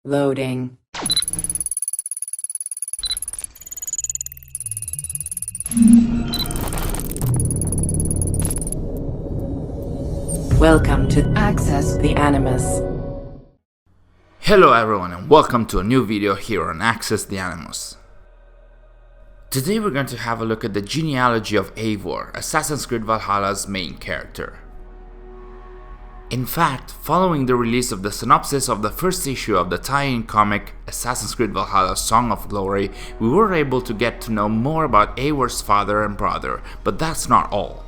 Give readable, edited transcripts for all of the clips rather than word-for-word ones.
Loading. Welcome to Access the Animus. Hello everyone and welcome to a new video here on Access the Animus. Today we're going to have a look at the genealogy of Eivor, Assassin's Creed Valhalla's main character. In fact, following the release of the synopsis of the first issue of the tie-in comic Assassin's Creed Valhalla Song of Glory, we were able to get to know more about Eivor's father and brother, but that's not all.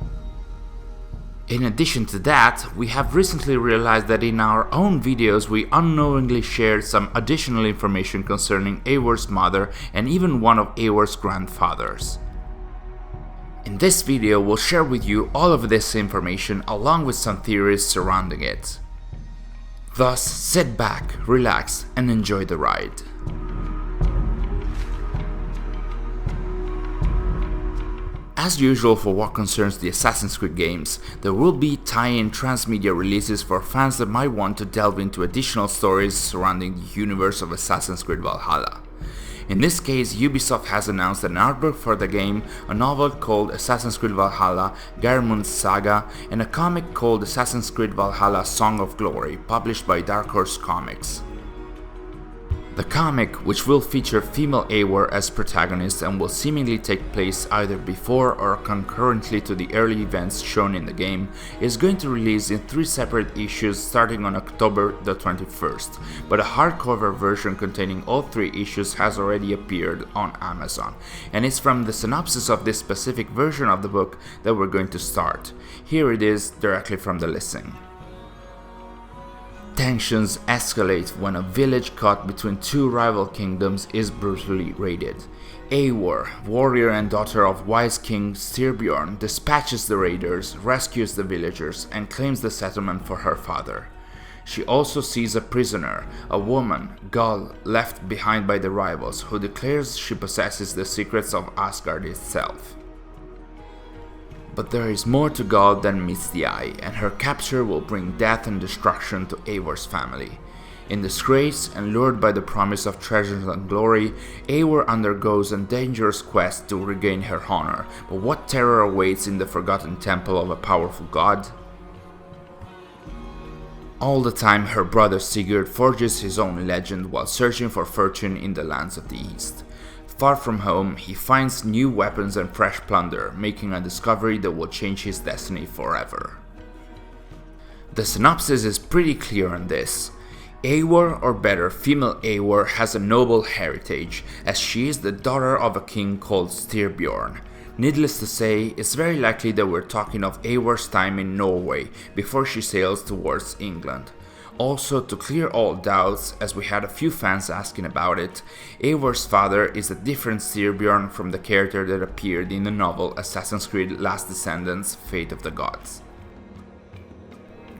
In addition to that, we have recently realized that in our own videos we unknowingly shared some additional information concerning Eivor's mother and even one of Eivor's grandfathers. In this video, we'll share with you all of this information along with some theories surrounding it. Thus, sit back, relax, and enjoy the ride. As usual for what concerns the Assassin's Creed games, there will be tie-in Transmedia releases for fans that might want to delve into additional stories surrounding the universe of Assassin's Creed Valhalla. In this case, Ubisoft has announced an art book for the game, a novel called Assassin's Creed Valhalla, Geirmund's Saga, and a comic called Assassin's Creed Valhalla Song of Glory, published by Dark Horse Comics. The comic, which will feature female Eivor as protagonist and will seemingly take place either before or concurrently to the early events shown in the game, is going to release in 3 separate issues starting on October the 21st, but a hardcover version containing all 3 issues has already appeared on Amazon, and it's from the synopsis of this specific version of the book that we're going to start. Here it is directly from the listing. Tensions escalate when a village caught between 2 rival kingdoms is brutally raided. Eivor, warrior and daughter of wise king Styrbjorn, dispatches the raiders, rescues the villagers, and claims the settlement for her father. She also sees a prisoner, a woman, Gull, left behind by the rivals, who declares she possesses the secrets of Asgard itself. But there is more to Gull than meets the eye, and her capture will bring death and destruction to Eivor's family. In disgrace and lured by the promise of treasures and glory, Eivor undergoes a dangerous quest to regain her honor, but what terror awaits in the forgotten temple of a powerful god? All the time, her brother Sigurd forges his own legend while searching for fortune in the lands of the East. Far from home, he finds new weapons and fresh plunder, making a discovery that will change his destiny forever. The synopsis is pretty clear on this. Eivor, or better, female Eivor, has a noble heritage, as she is the daughter of a king called Styrbjorn. Needless to say, it's very likely that we're talking of Eivor's time in Norway, before she sails towards England. Also, to clear all doubts, as we had a few fans asking about it, Eivor's father is a different Styrbjorn from the character that appeared in the novel Assassin's Creed Last Descendants: Fate of the Gods.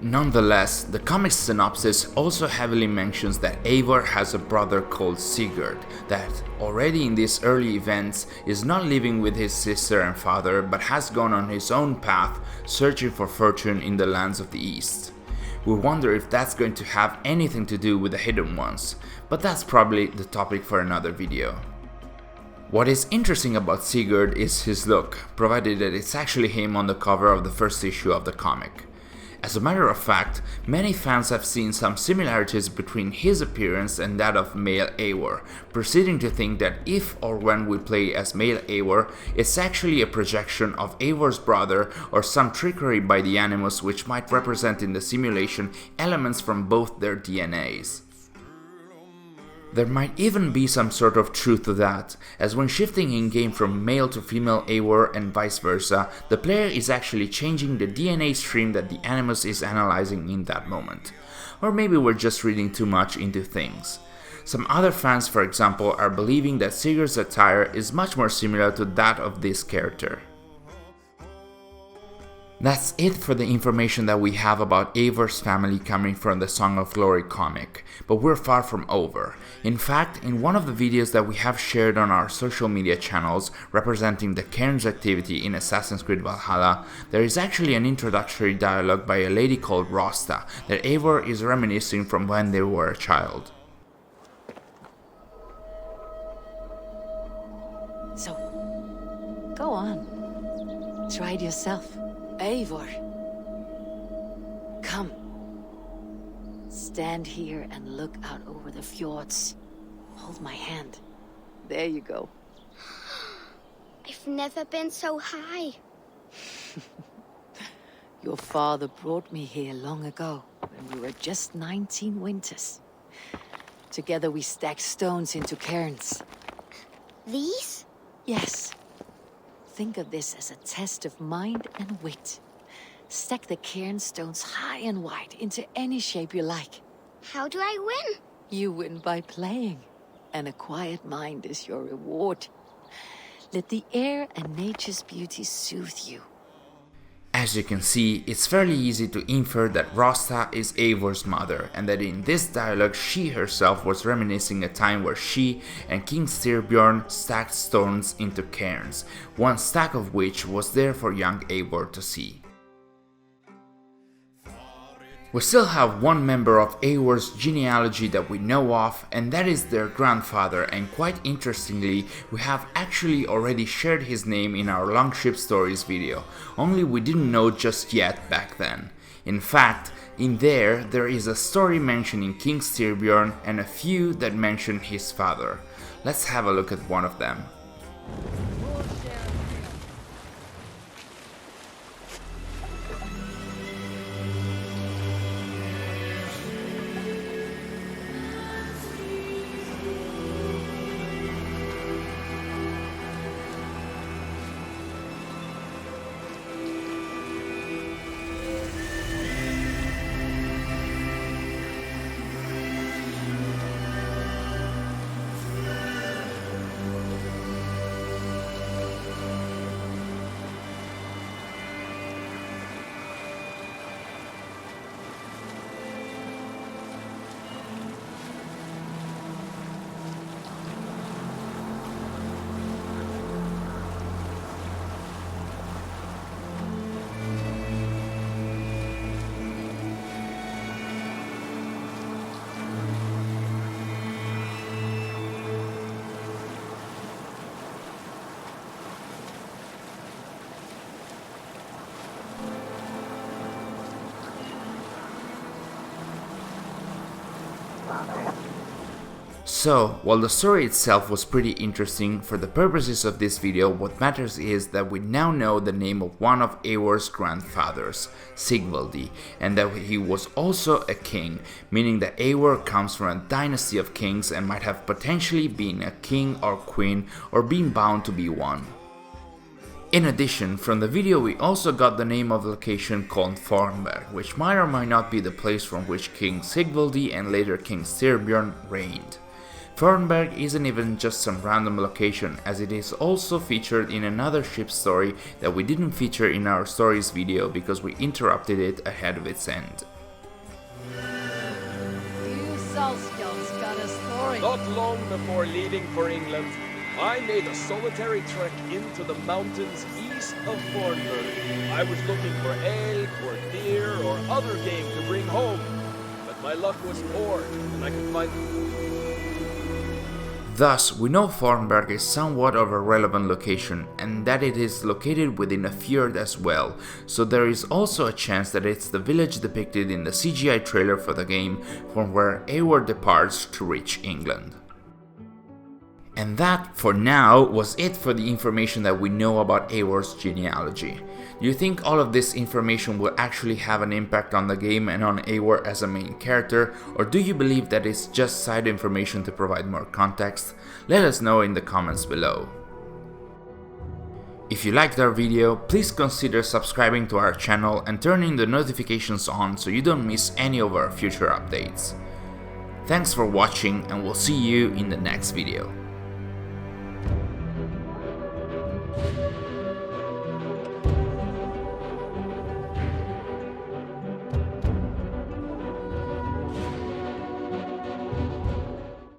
Nonetheless, the comic's synopsis also heavily mentions that Eivor has a brother called Sigurd, that, already in these early events, is not living with his sister and father, but has gone on his own path, searching for fortune in the lands of the East. We wonder if that's going to have anything to do with the Hidden Ones, but that's probably the topic for another video. What is interesting about Sigurd is his look, provided that it's actually him on the cover of the first issue of the comic. As a matter of fact, many fans have seen some similarities between his appearance and that of male Eivor, proceeding to think that if or when we play as male Eivor, it's actually a projection of Eivor's brother or some trickery by the Animus which might represent in the simulation elements from both their DNAs. There might even be some sort of truth to that, as when shifting in-game from male to female Eivor and vice versa, the player is actually changing the DNA stream that the Animus is analyzing in that moment. Or maybe we're just reading too much into things. Some other fans, for example, are believing that Sigurd's attire is much more similar to that of this character. That's it for the information that we have about Eivor's family coming from the Song of Glory comic, but we're far from over. In fact, in one of the videos that we have shared on our social media channels representing the Cairns activity in Assassin's Creed Valhalla, there is actually an introductory dialogue by a lady called Rasta that Eivor is reminiscing from when they were a child. So, go on. Try it yourself. Eivor. Come. Stand here and look out over the fjords. Hold my hand. There you go. I've never been so high. Your father brought me here long ago, when we were just 19 winters. Together we stacked stones into cairns. These? Yes. Think of this as a test of mind and wit. Stack the cairn stones high and wide into any shape you like. How do I win? You win by playing, and a quiet mind is your reward. Let the air and nature's beauty soothe you. As you can see, it's fairly easy to infer that Rasta is Eivor's mother, and that in this dialogue she herself was reminiscing a time where she and King Styrbjorn stacked stones into cairns, one stack of which was there for young Eivor to see. We still have one member of Eivor's genealogy that we know of, and that is their grandfather, and quite interestingly, we have actually already shared his name in our Longship Stories video, only we didn't know just yet back then. In fact, in there is a story mentioning King Styrbjorn and a few that mention his father. Let's have a look at one of them. So, while the story itself was pretty interesting, for the purposes of this video, what matters is that we now know the name of one of Eivor's grandfathers, Sigurd, and that he was also a king, meaning that Eivor comes from a dynasty of kings and might have potentially been a king or queen or been bound to be one. In addition, from the video we also got the name of the location called Fornberg, which might or might not be the place from which King Sigurd and later King Styrbjorn reigned. Fornberg isn't even just some random location, as it is also featured in another ship story that we didn't feature in our stories video because we interrupted it ahead of its end. You Salskjalds got a story. Not long before leaving for England, I made a solitary trek into the mountains east of Fornberg. I was looking for elk or deer or other game to bring home, but my luck was poor and I could find... Thus, we know Fornberg is somewhat of a relevant location, and that it is located within a fjord as well, so there is also a chance that it's the village depicted in the CGI trailer for the game from where Eivor departs to reach England. And that, for now, was it for the information that we know about Eivor's genealogy. Do you think all of this information will actually have an impact on the game and on Eivor as a main character, or do you believe that it's just side information to provide more context? Let us know in the comments below. If you liked our video, please consider subscribing to our channel and turning the notifications on so you don't miss any of our future updates. Thanks for watching, and we'll see you in the next video.